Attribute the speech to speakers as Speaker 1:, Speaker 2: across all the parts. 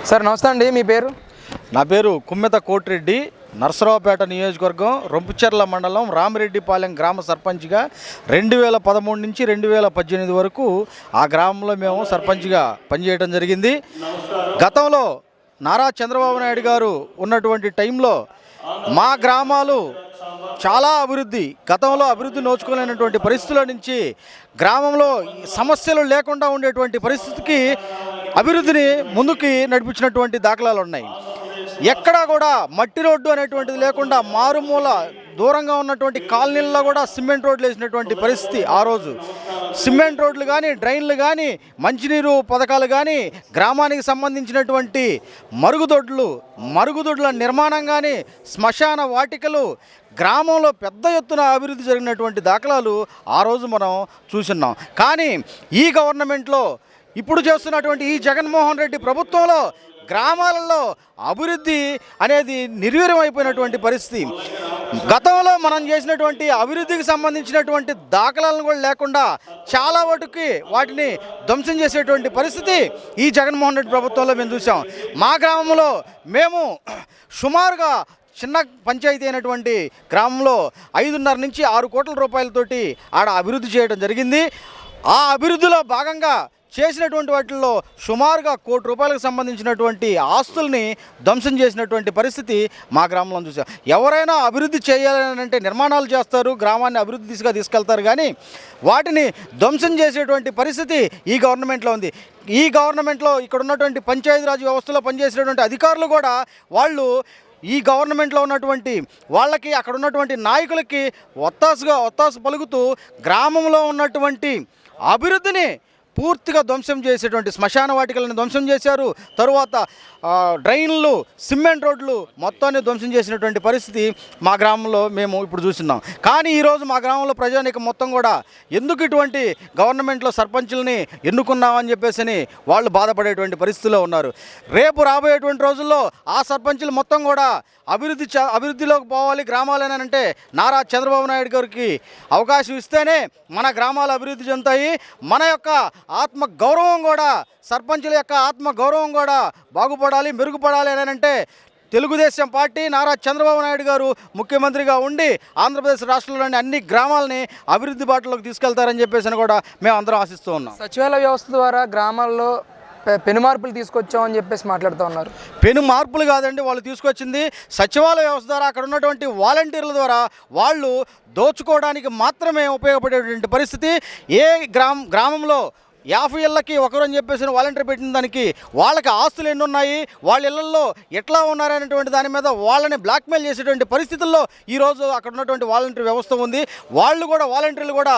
Speaker 1: Sir నమస్తే అండి, మీ పేరు?
Speaker 2: నా పేరు కుమ్మెత కోటిరెడ్డి, నర్సరావుపేట నియోజకవర్గం రొంపుచెర్ల మండలం రామిరెడ్డిపాలెం గ్రామ సర్పంచ్గా 2013 నుంచి 2018 వరకు ఆ గ్రామంలో మేము సర్పంచ్గా పనిచేయడం జరిగింది. గతంలో నారా చంద్రబాబు నాయుడు గారు ఉన్నటువంటి టైంలో మా గ్రామాలు చాలా గతంలో అభివృద్ధి నోచుకోలేనటువంటి పరిస్థితుల నుంచి గ్రామంలో సమస్యలు లేకుండా ఉండేటువంటి పరిస్థితికి అభివృద్ధిని ముందుకి నడిపించినటువంటి దాఖలాలు ఉన్నాయి. ఎక్కడా కూడా మట్టి రోడ్డు అనేటువంటిది లేకుండా మారుమూల దూరంగా ఉన్నటువంటి కాలనీల్లో కూడా సిమెంట్ రోడ్లు వేసినటువంటి పరిస్థితి. ఆ రోజు సిమెంట్ రోడ్లు కానీ, డ్రైన్లు కానీ, మంచినీరు పథకాలు కానీ, గ్రామానికి సంబంధించినటువంటి మరుగుదొడ్ల నిర్మాణం కానీ, శ్మశాన వాటికలు, గ్రామంలో పెద్ద ఎత్తున అభివృద్ధి జరిగినటువంటి దాఖలాలు ఆ రోజు మనం చూస్తున్నాం. కానీ ఈ గవర్నమెంట్లో ఇప్పుడు చేస్తున్నటువంటి ఈ జగన్మోహన్ రెడ్డి ప్రభుత్వంలో గ్రామాలలో అభివృద్ధి అనేది నిర్వీర్యం అయిపోయినటువంటి పరిస్థితి. గతంలో మనం చేసినటువంటి అభివృద్ధికి సంబంధించినటువంటి దాఖలాలను కూడా లేకుండా చాలా వాటిని ధ్వంసం చేసేటువంటి పరిస్థితి ఈ జగన్మోహన్ రెడ్డి ప్రభుత్వంలో మేము చూసాం. మా గ్రామంలో మేము సుమారుగా చిన్న పంచాయతీ అయినటువంటి గ్రామంలో 5.5 నుంచి 6 కోట్ల రూపాయలతోటి ఆడ అభివృద్ధి చేయడం జరిగింది. ఆ అభివృద్ధిలో భాగంగా చేసినటువంటి వాటిల్లో సుమారుగా 1 కోటి రూపాయలకు సంబంధించినటువంటి ఆస్తుల్ని ధ్వంసం చేసినటువంటి పరిస్థితి మా గ్రామంలో చూసాం. ఎవరైనా అభివృద్ధి చేయాలని అంటే నిర్మాణాలు చేస్తారు, గ్రామాన్ని అభివృద్ధి దిశగా తీసుకెళ్తారు, కానీ వాటిని ధ్వంసం చేసేటువంటి పరిస్థితి ఈ గవర్నమెంట్లో ఉంది. ఈ గవర్నమెంట్లో ఇక్కడ ఉన్నటువంటి పంచాయతీరాజ్ వ్యవస్థలో పనిచేసినటువంటి అధికారులు కూడా వాళ్ళు ఈ గవర్నమెంట్లో ఉన్నటువంటి వాళ్ళకి, అక్కడ ఉన్నటువంటి నాయకులకి ఒత్తాసు పలుకుతూ గ్రామంలో ఉన్నటువంటి అభివృద్ధిని పూర్తిగా ధ్వంసం చేసేటువంటి శ్మశాన వాటికలను ధ్వంసం చేశారు. తరువాత డ్రైన్లు, సిమెంట్ రోడ్లు మొత్తాన్ని ధ్వంసం చేసినటువంటి పరిస్థితి మా గ్రామంలో మేము ఇప్పుడు చూస్తున్నాం. కానీ ఈరోజు మా గ్రామంలో ప్రజానీకం మొత్తం కూడా ఎందుకు ఇటువంటి గవర్నమెంట్లో సర్పంచుల్ని ఎన్నుకున్నామని చెప్పేసి వాళ్ళు బాధపడేటువంటి పరిస్థితిలో ఉన్నారు. రేపు రాబోయేటువంటి రోజుల్లో ఆ సర్పంచులు మొత్తం కూడా అభివృద్ధిలోకి పోవాలి గ్రామాలేనంటే నారా చంద్రబాబు నాయుడు గారికి అవకాశం ఇస్తేనే మన గ్రామాలు అభివృద్ధి చెందుతాయి. మన యొక్క ఆత్మగౌరవం కూడా, సర్పంచుల యొక్క ఆత్మగౌరవం కూడా బాగుపడాలి, మెరుగుపడాలి అని అంటే తెలుగుదేశం పార్టీ, నారా చంద్రబాబు నాయుడు గారు ముఖ్యమంత్రిగా ఉండి ఆంధ్రప్రదేశ్ రాష్ట్రంలోని అన్ని గ్రామాలని అభివృద్ధి బాటలోకి తీసుకెళ్తారని చెప్పేసి కూడా మేము అందరం ఆశిస్తూ ఉన్నాం.
Speaker 1: సచివాలయ వ్యవస్థ ద్వారా గ్రామాల్లో పెను మార్పులు తీసుకొచ్చామని చెప్పేసి మాట్లాడుతూ ఉన్నారు.
Speaker 2: పెను మార్పులు కాదండి, వాళ్ళు తీసుకొచ్చింది సచివాలయ వ్యవస్థ ద్వారా, అక్కడ ఉన్నటువంటి వాలంటీర్ల ద్వారా వాళ్ళు దోచుకోవడానికి మాత్రమే ఉపయోగపడేటువంటి పరిస్థితి. ఏ గ్రామంలో 50 ఏళ్ళకి ఒకరు అని చెప్పేసి వాలంటీర్ పెట్టిన దానికి వాళ్ళకి ఆస్తులు ఎన్ని ఉన్నాయి, వాళ్ళ ఇళ్లలో ఎట్లా ఉన్నారనేటువంటి దాని మీద వాళ్ళని బ్లాక్మెయిల్ చేసేటువంటి పరిస్థితుల్లో ఈరోజు అక్కడ ఉన్నటువంటి వాలంటీర్ వ్యవస్థ ఉంది. వాలంటీర్లు కూడా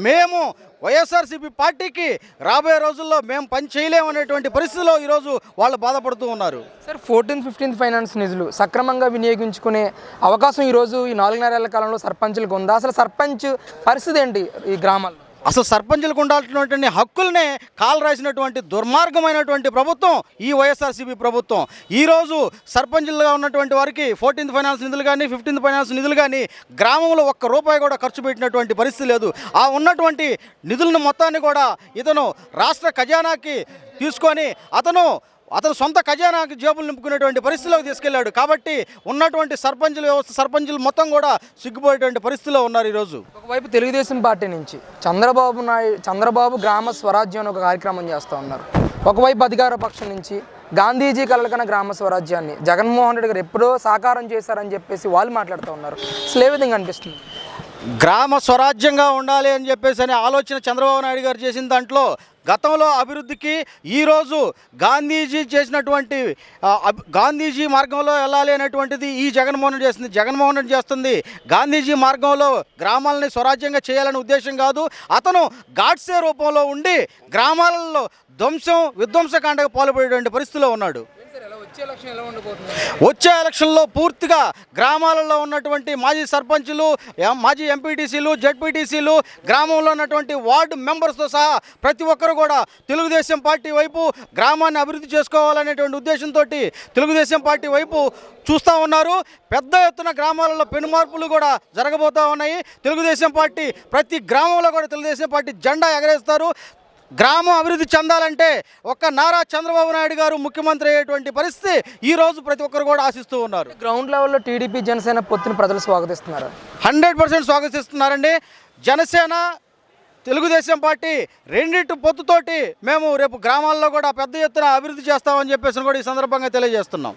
Speaker 2: మేము వైఎస్ఆర్సీపీ పార్టీకి రాబోయే రోజుల్లో మేము పని చేయలేమనేటువంటి పరిస్థితిలో ఈరోజు వాళ్ళు బాధపడుతూ ఉన్నారు.
Speaker 1: సార్, 14th, 15th ఫైనాన్స్ నిధులు సక్రమంగా వినియోగించుకునే అవకాశం ఈరోజు ఈ 4.5 ఏళ్ల కాలంలో సర్పంచులకు ఉందా? అసలు సర్పంచ్ పరిస్థితి ఏంటి ఈ గ్రామాల్లో?
Speaker 2: అసలు సర్పంచులకు ఉండాల్సినటువంటి హక్కుల్నే కాలు రాసినటువంటి దుర్మార్గమైనటువంటి ప్రభుత్వం ఈ వైఎస్ఆర్సీపీ ప్రభుత్వం. ఈరోజు సర్పంచులుగా ఉన్నటువంటి వారికి 14th ఫైనాన్స్ నిధులు కానీ, 15th ఫైనాన్స్ నిధులు కానీ గ్రామంలో ₹1 కూడా ఖర్చు పెట్టినటువంటి పరిస్థితి లేదు. ఆ ఉన్నటువంటి నిధులను మొత్తాన్ని కూడా ఇతను రాష్ట్ర ఖజానాకి తీసుకొని అతను సొంత ఖజానాకి జేబులు నింపుకునేటువంటి పరిస్థితిలోకి తీసుకెళ్లాడు. కాబట్టి ఉన్నటువంటి సర్పంచులు మొత్తం కూడా సిగ్గుపోయేటువంటి పరిస్థితిలో ఉన్నారు ఈరోజు.
Speaker 1: ఒకవైపు తెలుగుదేశం పార్టీ నుంచి చంద్రబాబు గ్రామ స్వరాజ్యం అని ఒక కార్యక్రమం చేస్తూ ఉన్నారు. ఒకవైపు అధికార పక్షం నుంచి గాంధీజీ కలలుకన్న గ్రామ స్వరాజ్యాన్ని జగన్మోహన్ రెడ్డి గారు ఎప్పుడో సాకారం చేశారని చెప్పేసి వాళ్ళు మాట్లాడుతూ ఉన్నారు. అసలు ఏ విధంగా అనిపిస్తుంది?
Speaker 2: గ్రామ స్వరాజ్యంగా ఉండాలి అని చెప్పేసి అనే ఆలోచన చంద్రబాబు నాయుడు గారు చేసిన దాంట్లో గతంలో అభివృద్ధికి ఈరోజు గాంధీజీ చేసినటువంటి గాంధీజీ మార్గంలో వెళ్ళాలి అనేటువంటిది ఈ జగన్మోహన్ రెడ్డి చేస్తుంది. గాంధీజీ మార్గంలో గ్రామాలని స్వరాజ్యంగా చేయాలనే ఉద్దేశం కాదు. అతను గాడ్సే రూపంలో ఉండి గ్రామాలలో విధ్వంసకాండకు పాల్పడేటువంటి పరిస్థితిలో ఉన్నాడు. వచ్చే ఎలక్షన్లో పూర్తిగా గ్రామాలలో ఉన్నటువంటి మాజీ సర్పంచులు, మాజీ ఎంపీటీసీలు, జెడ్పీటీసీలు, గ్రామంలో ఉన్నటువంటి వార్డు మెంబర్స్తో సహా ప్రతి ఒక్కరు కూడా తెలుగుదేశం పార్టీ వైపు, గ్రామాన్ని అభివృద్ధి చేసుకోవాలనేటువంటి ఉద్దేశంతో తెలుగుదేశం పార్టీ వైపు చూస్తూ ఉన్నారు. పెద్ద ఎత్తున గ్రామాలలో పెను మార్పులు కూడా జరగబోతూ ఉన్నాయి. తెలుగుదేశం పార్టీ ప్రతి గ్రామంలో కూడా తెలుగుదేశం పార్టీ జెండా ఎగరేస్తారు. గ్రామం అభివృద్ధి చెందాలంటే ఒక్క నారా చంద్రబాబు నాయుడు గారు ముఖ్యమంత్రి అయ్యేటువంటి పరిస్థితి ఈరోజు ప్రతి ఒక్కరు కూడా ఆశిస్తూ ఉన్నారు.
Speaker 1: గ్రౌండ్ లెవెల్లో టీడీపీ జనసేన పొత్తుని ప్రజలు స్వాగతిస్తున్నారు.
Speaker 2: 100% స్వాగతిస్తున్నారండి. జనసేన తెలుగుదేశం పార్టీ రెండింటి పొత్తుతోటి మేము రేపు గ్రామాల్లో కూడా పెద్ద ఎత్తున అభివృద్ధి చేస్తామని చెప్పేసి కూడా ఈ సందర్భంగా తెలియజేస్తున్నాం.